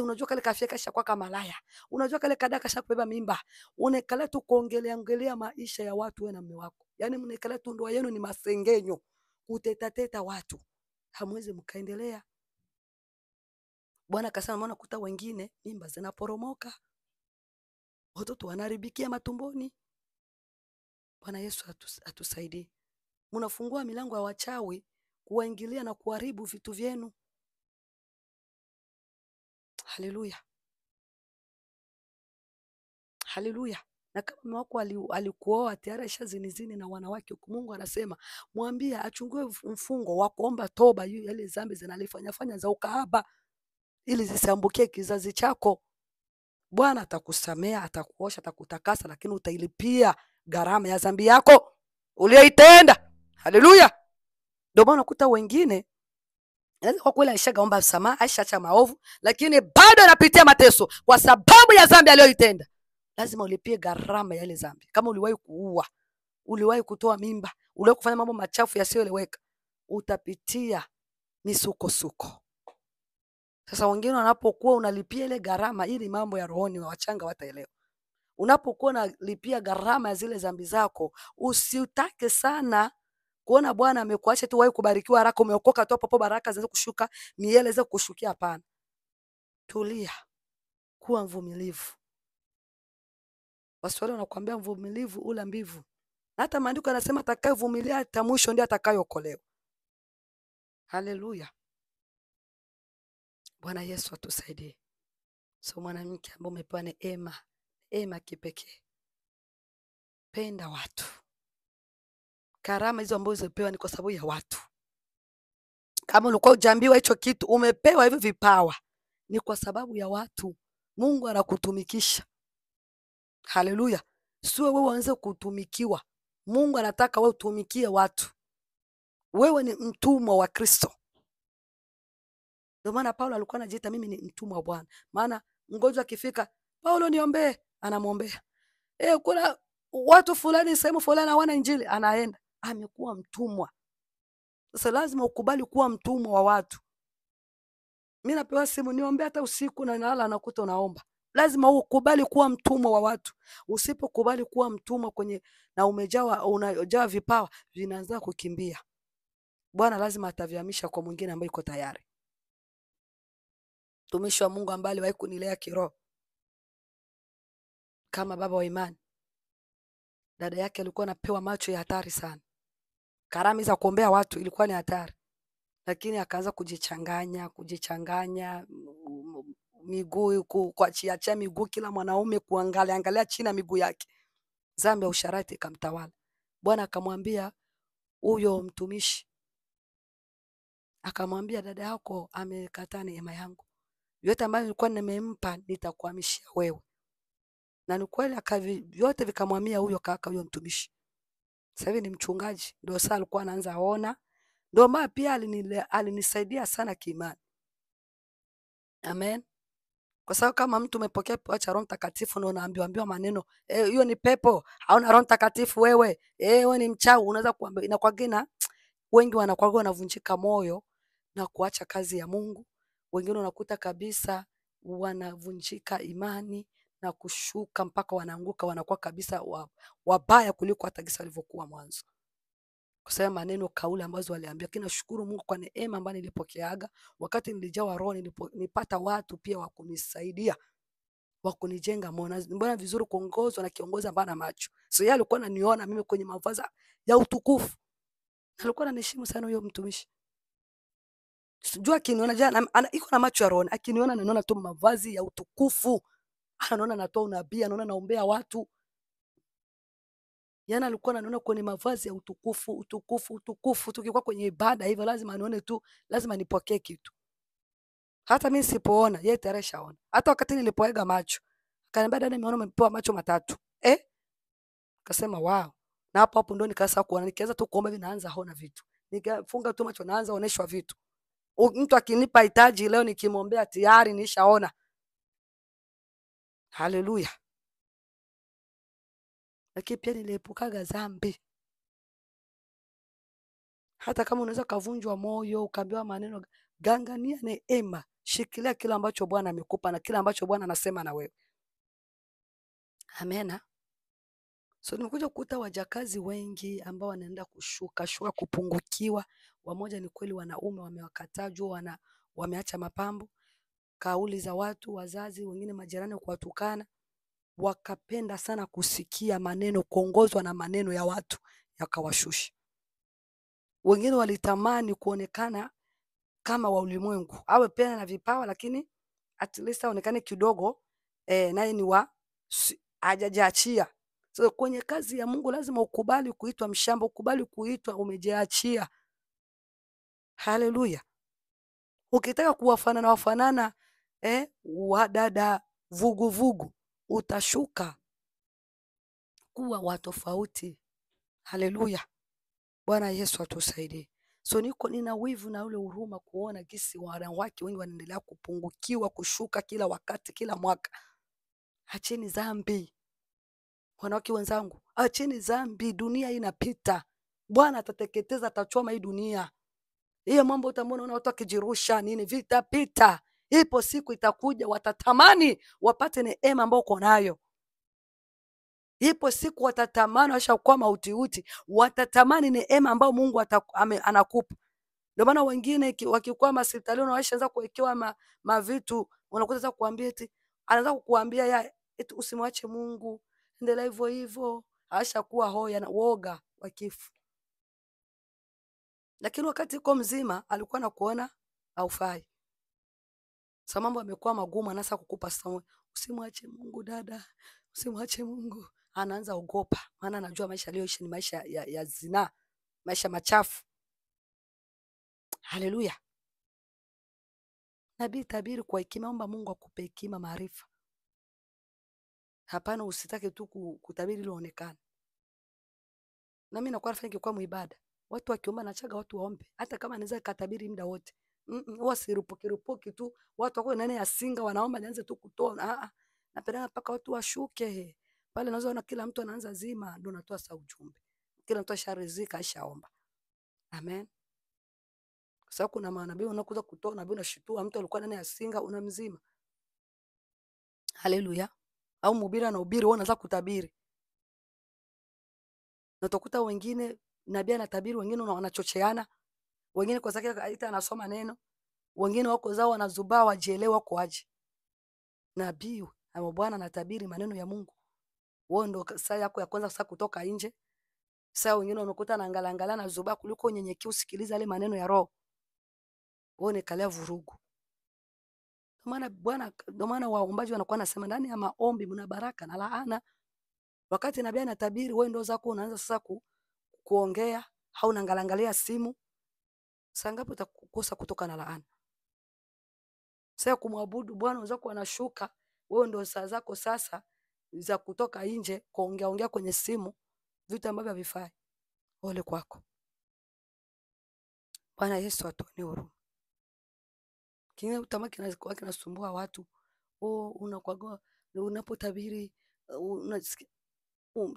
Unajua kale kafia kasha kwa kama malaya. Unajua kale kadaka kasha kubeba mimba. Unekala tu kuongelea maisha ya watu wewe na mume wako. Yaani mnekala tu ndoa yenu ni masengenyo. Kutetateta watu. Hamwezi mkaendelea. Bwana akasema maana kuta wengine mimba zinaporomoka. Watoto wanaribikia matumboni. Bwana Yesu atusaidie. Mnafungua milango ya wachawi kuwaingilia na kuharibu vitu vyenu. Haleluya. Haleluya. Na kama mume wako alikuoa tayari ashazinizini na wanawake, Mungu anasema mwambie achungue mfungo wa kuomba toba yale dhambi zinalifanya za ukahaba, ili zisiambukie kizazi chako. Bwana atakusamea, atakuosha, atakutakasa, lakini utailipia gharama ya dhambi yako uliyoitenda. Haleluya. Ndio maana unakuta wengine kwa kweli aishaomba msamaha, aishaacha maovu, lakini bado anapitia mateso kwa sababu ya dhambi aliyoitenda. Lazima ulipie gharama ya ile dhambi. Kama uliwahi kuua, uliwahi kutoa mimba, uliwahi kufanya mambo machafu yasiyoeleweka, utapitia misukosuko. Sasa wengine wanapokuwa unalipia ile gharama, ili mambo ya rohoni wachanga wataelewa. Unapokuwa unalipia gharama ya zile dhambi zako, usitake sana kuona Bwana amekuacha tu wewe kubarikiwa haraka, umeokoka tu hapo baraka zianze kushuka, miele zianze kushukia. Hapana. Tulia. Kuwa mvumilivu. Waswahili wanakuambia mvumilivu ula mbivu. Na hata maandiko yanasema atakayevumilia hata mwisho ndiye atakayeokolewa. Haleluya. Bwana Yesu atusaidie. So mwanamke ambaye umepewa neema kipekee. Penda watu. Karama hizo ambazo umepewa ni kwa sababu ya watu. Kama ulikuwa hujaambiwa hicho kitu, umepewa hivi vipawa, ni kwa sababu ya watu. Mungu anakutumikisha. Haleluya. Sio wewe uanze kutumikiwa. Mungu anataka wewe utumikie watu. Wewe ni mtumwa wa Kristo. Ndio maana Paulo alikuwa anajiita mimi ni mtumwa wa Bwana. Maana mgonjwa akifika, Paulo niombee, anamwombea. Kuna watu fulani sehemu fulani hawana injili, anaenda. Amekuwa mtumwa. Sasa lazima ukubali kuwa mtumwa wa watu. Mimi napewa simu niombee hata usiku na nalala nakuta unaomba. Lazima ukubali kuwa mtumwa wa watu. Usipokubali kuwa mtumwa kwenye na unajaa vipawa, vinaanza kukimbia. Bwana lazima atavihamisha kwa mwingine ambaye yuko tayari. Mtumishi wa Mungu ambaye aliwahi kunilea kiroho kama baba wa imani, dada yake alikuwa anapewa macho ya hatari sana. Karama za kuombea watu ilikuwa ni hatari, lakini akaanza kujichanganya miguu, kuachia miguu kila mwanaume, kuangalia chini ya miguu yake. Dhambi ya usharati ikamtawala. Bwana akamwambia huyo mtumishi, akamwambia dada yako amekataa neema yangu. Yote ambayo nilikuwa nimempa nitakuhamishia wewe. Na ni kweli yote vikamwamia huyo kaka, huyo mtumishi. Sasa hivi ni mchungaji, ndio sasa alikuwa anaanza ona. Ndio maana pia alinisaidia sana kiimani. Amen. Kwa sababu kama mtu umepokea kipawa cha Roho Mtakatifu na unaambiwa maneno, hiyo ni pepo, hauna Roho Mtakatifu wewe. Wewe ni mchawi, unaweza kuambia inakwagina. Wengi wanavunjika moyo na kuacha kazi ya Mungu. Wengine unakuta kabisa wanavunjika imani na kushuka mpaka wanaanguka, wanakuwa kabisa wabaya kuliko hata gisa walivyokuwa mwanzo. Kusema maneno kauli ambazo waliambia. Kina shukuru Mungu kwa neema ambayo nilipokeaga wakati nilijawa Roho, nilipata watu pia wa kunisaidia, wa kunijenga moyo. Mbona vizuri kuongozwa na kiongozi ambaye ana macho. So yeye alikuwa ananiona mimi kwenye mavazi ya utukufu. Alikuwa ananiheshimu sana huyo mtumishi. Sijua akiniona jana iko na macho ya roho, akiniona anaona tu mavazi ya utukufu. Anaona natoa unabii, anaona naombea watu. Yana alikuwa anaona kwenye mavazi ya utukufu. Tukikuwa kwenye ibada hivyo lazima anione tu, lazima nipokee kitu. Hata mimi sipoona, yeye tayari shaona. Hata wakati nilipoega macho, akaniambia dada, nimeona umepewa macho matatu. Akasema wow. Na hapo ndo nikaanza kuona, nikianza tu kuomba hivi naanza kuona vitu. Nikafunga tu macho naanza oneshwa vitu. Mtu akinipa hitaji leo nikimwombea tayari nishaona. Haleluya. Lakini pia niliepukaga dhambi. Hata kama unaweza kavunjwa moyo, ukaambiwa maneno, gangania neema, shikilia kile ambacho Bwana amekupa na kile ambacho Bwana anasema na wewe. Amena. So nimekuja kukuta wajakazi wengi ambao wanaenda kushuka kupungukiwa. Wamoja ni kweli wanaume wamewakataa juu wameacha mapambo. Kauli za watu, wazazi, wengine majirani kuwatukana. Wakapenda sana kusikia maneno, kuongozwa na maneno ya watu, yakawashusha. Wengine walitamani kuonekana kama wa ulimwengu, awe pia na vipawa lakini at least aonekane kidogo naye ni hajajiachia. So kwenye kazi ya Mungu lazima ukubali kuitwa mshamba, ukubali kuitwa umejiachia. Haleluya. Ukitaka wafanana wadada vuguvugu, utashuka kuwa wa tofauti. Haleluya. Bwana Yesu atusaidie. So nina wivu na ule huruma kuona gisi wanawake wengi wanaendelea kupungukiwa, kushuka kila wakati, kila mwaka. Acheni dhambi. Wanawake wenzangu, acheni dhambi, dunia inapita. Bwana atateketeza, atachoma hii dunia. Hiyo mambo utamwona watu wakijirusha nini, vitapita. Ipo siku itakuja watatamani wapate neema ambayo uko nayo. Ipo siku watatamani washakuwa mautiuti, watatamani neema ambayo Mungu anakupa. Ndio maana wengine wakikuwa hospitalini washaanza kuwekewa mavitu, unakuta sasa kuambia eti anaanza kukuambia eti usimwache Mungu, endelea hivyo hivyo, ashakuwa hoya na woga wa kifo. Lakini wakati uko mzima alikuwa anakuona haufai. Sasa mambo yamekuwa magumu, anaanza kukupa samu, usimwache Mungu dada, usimwache Mungu. Anaanza ogopa, maana anajua maisha aliyoishi ni maisha ya zinaa. maisha machafu. Haleluya. Nabii, tabiri kwa hekima, omba Mungu akupe hekima, maarifa. Hapana, usitake tu kutabiri ili uonekane. Na mimi nakuwa nafanya kwa muibada. Watu wakiomba nachaga watu waombe. Hata kama anaweza katabiri muda wote. Huwa sirupuki tu. Watu wako nani asinga wanaomba nianze tu kutoa. Napenda mpaka watu washuke. Pale unaweza ona kila mtu anaanza zima, ndio natoa sa ujumbe. Kila mtu asharizika, ashaomba. Amen. Kwa sababu kuna manabii unakuza kutoa nabii unashitua mtu alikuwa nani asinga unamzima. Haleluya. Au mhubiri anahubiri wewe unaanza kutabiri. Na utakuta wengine nabii anatabiri, wengine wanachocheana, wengine kwa sababu aita anasoma neno, wengine wako zao wanazubaa wajielewa wako aje. Nabii au Bwana anatabiri maneno ya Mungu. Wewe ndo saa yako ya kwanza sasa kutoka nje. Saa wengine unakuta anaangalia na zubaa kuliko unyenyekea usikiliza yale maneno ya Roho. Wewe unakalea vurugu. Ndio maana waombaji wanakuwa nasema ndani ya maombi mna baraka na laana. Wakati nabii anatabiri, wewe ndo zako unaanza sasa kuongea au unaangalia simu. Saa ngapi utakosa kutoka na laana? Sasa kumwabudu Bwana wenzako wanashuka, wewe ndio saa zako sasa za kutoka nje kuongea kwenye simu, vitu ambavyo havifai. Ole kwako. Bwana Yesu atuonee huruma. Kingine utamaki kinasumbua watu. Unakuwa unapotabiri unasikia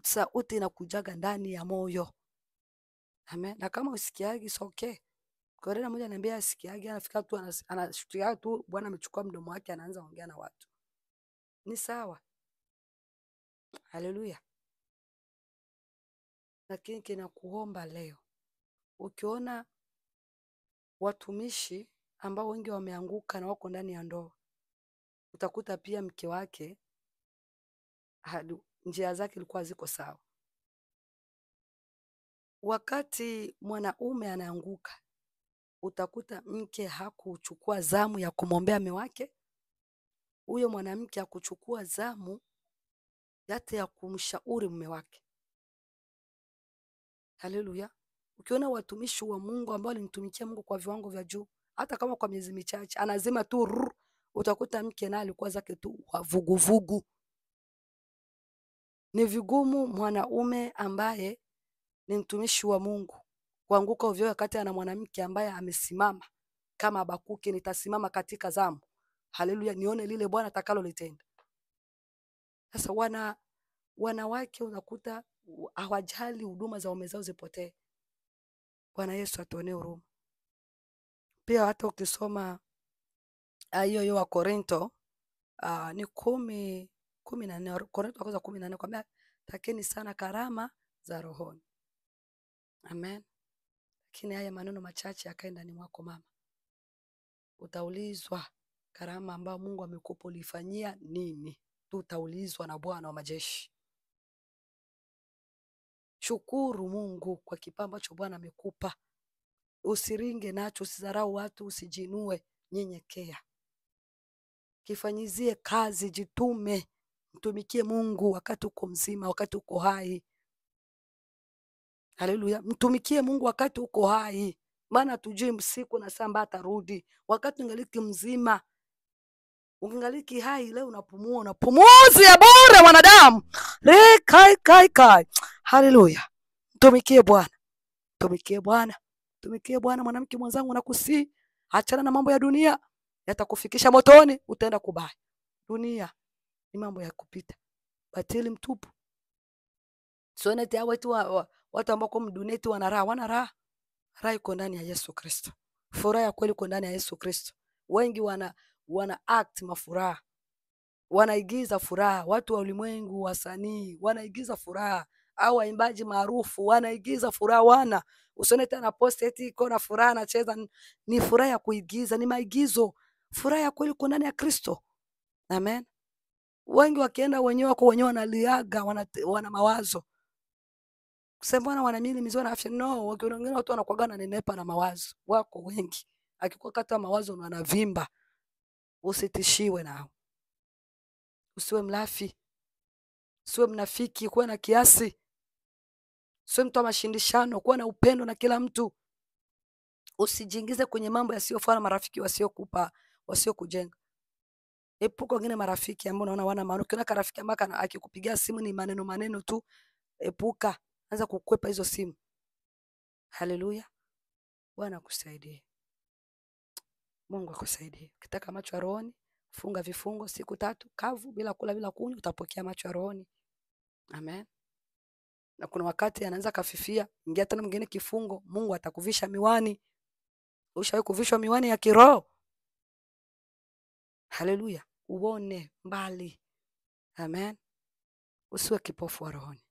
sauti inakujaga ndani ya moyo. Amen. Na kama usikiagi it's okay. Kwa nini mmoja ananiambia asikiagi, anafika tu anashutia tu, Bwana amechukua mdomo wake anaanza kuongea na watu. Ni sawa. Haleluya. Lakini kinakuomba leo, ukiona watumishi ambao wengi wameanguka na wako ndani ya ndoa, utakuta pia mke wake njia zake zilikuwa ziko sawa. Wakati mwanaume anaanguka, utakuta mke hakuchukua zamu ya kumwombea mume wake. Huyo mwanamke hakuchukua zamu hata ya kumshauri mume wake. Haleluya. Ukiona watumishi wa Mungu ambao walimtumikia Mungu kwa viwango vya juu, hata kama kwa miezi michache anazima tu, utakuta mke naye alikuwa zake tu vuguvugu. Ni vigumu mwanaume ambaye ni mtumishi wa Mungu kuanguka ovyo wakati ana mwanamke ambaye amesimama kama Habakuki, nitasimama katika zamu. Haleluya, nione lile Bwana atakalo litenda. Sasa wanawake unakuta hawajali huduma za waume zao zipotee. Bwana Yesu atuonee huruma. Pia hata ukisoma hiyo wa Korinto ni 10:14, Korinto wa kwanza 14, kwamba takeni sana karama za rohoni. Amen. Lakini haya maneno machache yakae ndani mwako mama. Utaulizwa karama ambayo Mungu amekupa ulifanyia nini? Tutaulizwa na Bwana wa majeshi. Shukuru Mungu kwa kipawa ambacho Bwana amekupa. Usiringe nacho, usidharau watu, usijinue, nyenyekea. Kifanyizie kazi, jitume, mtumikie Mungu wakati uko mzima, wakati uko hai. Haleluya. Mtumikie Mungu wakati uko hai. Maana tujui msiku na saa ambayo atarudi. Wakati ungaliki mzima, ungaliki hai, leo unapumua, pumuzi ya bure wanadamu. Kai. Haleluya. Mtumikie Bwana. Tumikie Bwana. Tumikie Bwana mwanamke mwenzangu, nakusii. Achana na mambo ya dunia. Yatakufikisha motoni, utaenda kubaya. Dunia ni mambo ya kupita. Batili mtupu. Sione eti watu ambao kwa dunia eti wana raha. Raha iko ndani ya Yesu Kristo. Furaha ya kweli iko ndani ya Yesu Kristo. Wengi wana act mafuraha. Wanaigiza furaha. Watu wa ulimwengu, wasanii, wanaigiza furaha. Au waimbaji maarufu wanaigiza furaha. Usione tena post eti iko na furaha anacheza, ni furaha ya kuigiza, ni maigizo. Furaha ya kweli iko ndani ya Kristo. Amen. Wengi wakienda wenyewe wanaliaga, wana mawazo. Kusema bwana wana mili mizuri na afya. No, wengine watu wanakuaga na nenepa na mawazo. Wako wengi. Akikuwa kata mawazo na anavimba. Usitishiwe nao. Usiwe mlafi. Usiwe mnafiki, kuwa na kiasi. Sio mtu wa mashindishano, kuwa na upendo na kila mtu. Usijiingize kwenye mambo yasiyofaa na marafiki wasiokujenga. Epuka wengine marafiki ambao unaona wana maana. Ukiona rafiki ambaye akikupigia simu ni maneno tu, epuka. Anza kukwepa hizo simu. Haleluya. Bwana akusaidie. Mungu akusaidie. Ukitaka macho ya rohoni, funga vifungo siku 3 kavu bila kula bila kunywa, utapokea macho ya rohoni. Amen. Na kuna wakati anaanza kafifia, ingia tena mwingine kifungo, Mungu atakuvisha miwani. Ushawahi kuvishwa miwani ya kiroho? Haleluya. Uone mbali. Amen. Usiwe kipofu wa rohoni.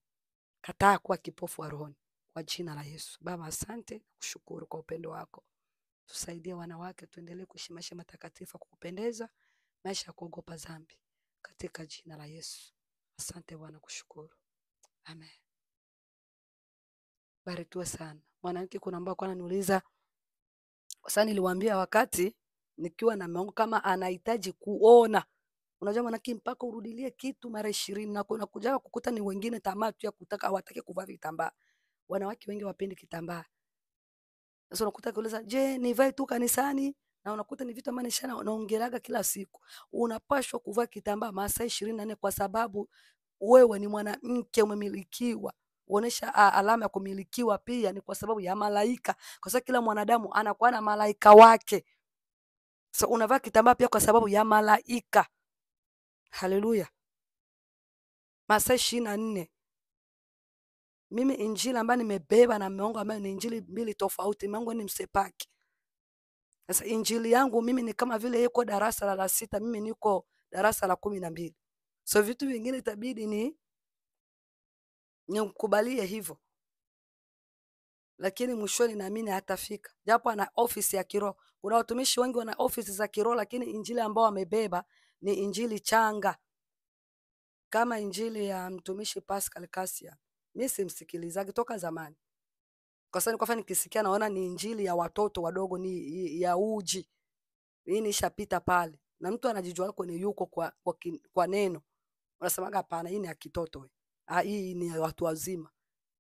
Kataa kuwa kipofu wa rohoni kwa jina la Yesu. Baba, asante, kushukuru kwa upendo wako. Tusaidie wanawake tuendelee kuishi maisha matakatifu kukupendeza, maisha ya kuogopa dhambi katika jina la Yesu. Asante Bwana, kushukuru. Amen. Barikiwe sana. Mwanamke kuna ambao kwa ananiuliza, sasa niliwaambia wakati nikiwa na Mungu kama anahitaji kuona. Unajua mwanamke mpaka urudilie kitu mara 20 na kuna kuja kukuta ni wengine tamaa tu ya kutaka hawataki kuvaa vitambaa. Wanawake wengi wapendi kitambaa. Sasa unakuta kuuliza, je, nivae tu kanisani? Na unakuta ni vitu ambavyo naongelaga kila siku. Unapashwa kuvaa kitambaa masaa 24 kwa sababu wewe ni mwanamke umemilikiwa. Uonesha alama ya kumilikiwa pia ni kwa sababu ya malaika. Kwa sababu kila mwanadamu anakuwa na malaika wake. So unavaa kitambaa pia kwa sababu ya malaika. Haleluya. Masaa 24. Mimi injili ambayo nimebeba na mume wangu ambayo ni injili mbili tofauti. Mume wangu ni msepaki. Sasa injili yangu mimi ni kama vile yuko darasa la 6, mimi niko darasa la 12. So vitu vingine itabidi ni nikubalie hivyo. Lakini mwishoni naamini hatafika. Japo ana ofisi ya kiroho. Kuna watumishi wengi wana ofisi za kiroho lakini injili ambao wamebeba ni injili changa. Kama injili ya mtumishi Pascal Kasia. Mimi simsikilizaga toka zamani. Kwa sababu nilikuwa nikisikia naona ni injili ya watoto wadogo, ni ya uji. Hii nishapita pale. Na mtu anajijua kwenye yuko kwa neno. Unasemaga hapana, hii ni ya kitoto wewe. Hii ni ya watu wazima.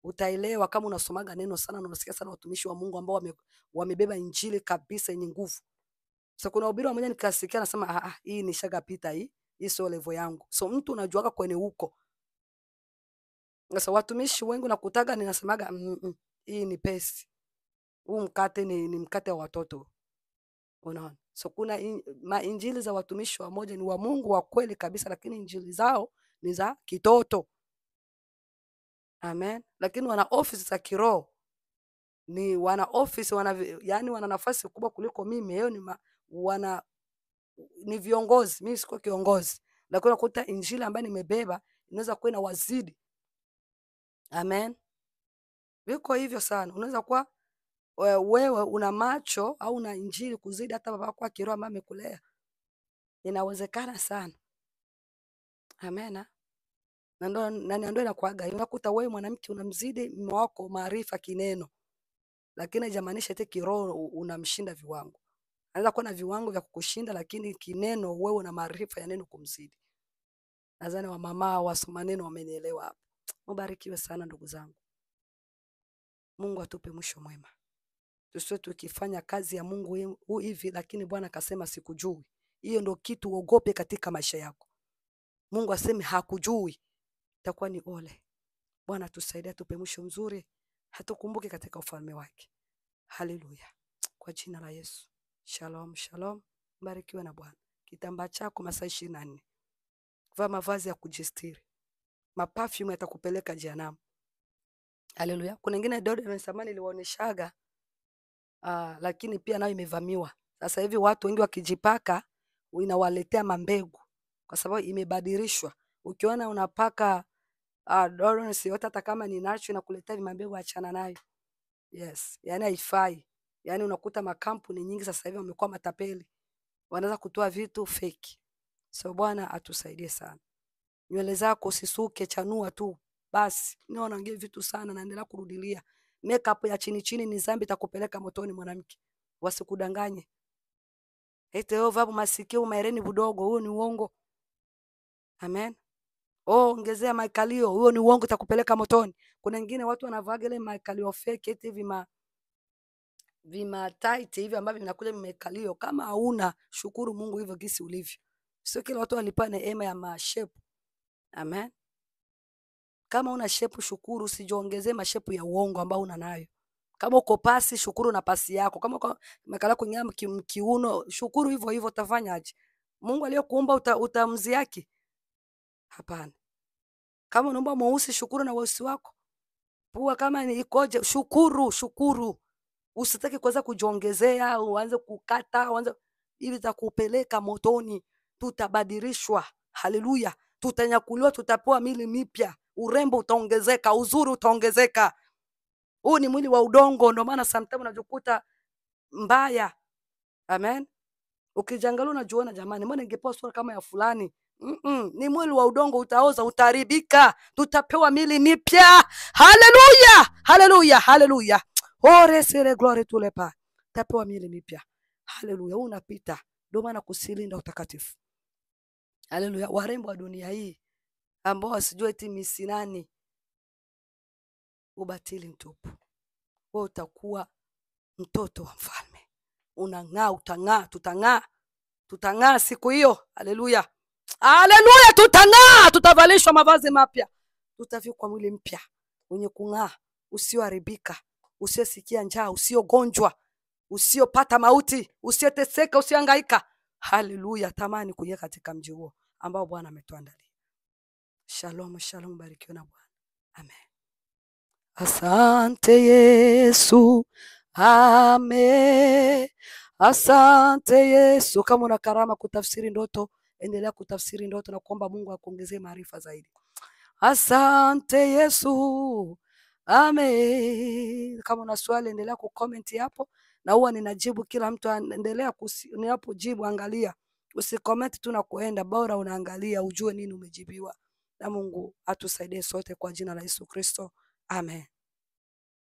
Utaelewa kama unasomaga neno sana na unasikia sana watumishi wa Mungu ambao wamebeba injili kabisa yenye nguvu. So kuna ubiri mmoja nikasikia anasema hii nishagapita hii sio level yangu. So mtu unajuaga kwenye huko. Sasa watumishi wengi nakutaga ninasemaga hii ni pesi. Huu mkate ni mkate wa watoto. Unaona? So kuna injili za watumishi wa moja ni wa Mungu wa kweli kabisa lakini injili zao ni za kitoto. Amen. Lakini wana ofisi za kiroho. Ni wana ofisi yani wana nafasi kubwa kuliko mimi. Hiyo ni viongozi. Mimi siko kiongozi. Lakini unakuta injili ambayo nimebeba inaweza kuwa na wazidi. Amen. Viko hivyo sana. Unaweza kuwa wewe una macho au una injili kuzidi hata baba yako kiroho ambaye amekulea. Inawezekana sana. Amen. Na ndio inakuaga. Unakuta wewe mwanamke unamzidi mume wako maarifa kineno. Lakini haijamaanisha eti kiroho unamshinda viwango. Anaweza kuwa na viwango vya kukushinda lakini kineno wewe una maarifa ya neno kumzidi. Nadhani wamama wasoma neno wamenielewa hapo. Mbarikiwe sana ndugu zangu. Mungu atupe mwisho mwema. Tusiwe tukifanya kazi ya Mungu hivi lakini Bwana akasema sikujui. Hiyo ndio kitu uogope katika maisha yako. Mungu aseme hakujui. Itakuwa ni ole. Bwana tusaidie tupe mwisho mzuri. Hatukumbuke katika ufalme wake. Haleluya. Kwa jina la Yesu. Shalom, shalom. Mbarikiwe na Bwana. Kitambaa chako masaa 24. Vaa mavazi ya kujistiri. Maperfume yatakupeleka jehanamu. Haleluya. Kuna wengine Daudi anasamani niliwaoneshaga lakini pia nayo imevamiwa. Sasa hivi watu wengi wakijipaka inawaletea mambegu kwa sababu imebadilishwa. Ukiona unapaka Dorance yote hata kama ni natural inakuletea mambegu, achana nayo. Yes, yani haifai. Yani unakuta makampuni nyingi sasa hivi wamekuwa matapeli. Wanaanza kutoa vitu fake. So Bwana atusaidie sana. Nywele zako usisuke, chanua tu. Basi, naongea vitu sana naendelea kurudilia. Makeup ya chini chini ni dhambi, itakupeleka motoni mwanamke. Wasikudanganye. Eti wewe vabu masikio maereni budogo, huo ni uongo. Amen. Oh, ongezea maikalio, huo ni uongo, utakupeleka motoni. Kuna wengine watu wanavaa ile maikalio fake eti vima tight hivi ambavyo vinakuja maikalio. Kama hauna, shukuru Mungu hivyo gisi ulivyo. Sio kila watu walipa neema ya mashepu. Amen. Kama una shepu shukuru, usijiongezee mashepu ya uongo ambao una nayo. Kama uko pasi, shukuru na pasi yako. Kama uko makala kunyama kiuno, shukuru hivyo hivyo, utafanyaje? Mungu aliyokuumba utamzi yake? Hapana. Kama unaomba mweusi, shukuru na weusi wako. Pua kama ni ikoje, shukuru. Usitaki kuanza kujiongezea, uanze kukata, ili itakupeleka motoni. Tutabadilishwa. Haleluya. Tutanyakuliwa, tutapewa mili mipya. Urembo utaongezeka, uzuri utaongezeka. Huu ni mwili wa udongo, ndio maana sometimes unajikuta mbaya. Amen. Ukijangalia unajiona, jamani, mbona ningepewa sura kama ya fulani? Ni mwili wa udongo, utaoza, utaharibika. Tutapewa mili mipya. Haleluya! Haleluya! Haleluya! Ore sere glory tulepa. Tutapewa mili mipya. Haleluya! Unapita. Ndio maana kusilinda utakatifu. Haleluya! Warembo wa dunia hii ambao wasijue eti misinani, ubatili mtupu. Wewe utakuwa mtoto wa mfalme. Unang'aa, utang'aa, tutang'aa siku hiyo. Haleluya. Haleluya, tutang'aa, tutavalishwa mavazi mapya. Tutavikwa mwili mpya wenye kung'aa, usioharibika, usiosikia njaa, usiogonjwa, usiopata mauti, usioteseka, usihangaika. Haleluya, tamani kuja katika mji huo ambao Bwana ametuandalia. Shalom, shalom, barikiwa na Bwana. Amen. Asante Yesu. Amen. Asante Yesu. Kama una karama kutafsiri ndoto, endelea kutafsiri ndoto na kuomba Mungu akuongezee maarifa zaidi. Asante Yesu. Amen. Kama una swali, endelea kucomment hapo na huwa ninajibu kila mtu. Endelea ninapojibu, angalia. Usicomment tu na kuenda, bora unaangalia ujue nini umejibiwa. Na Mungu atusaidie sote kwa jina la Yesu Kristo. Amen.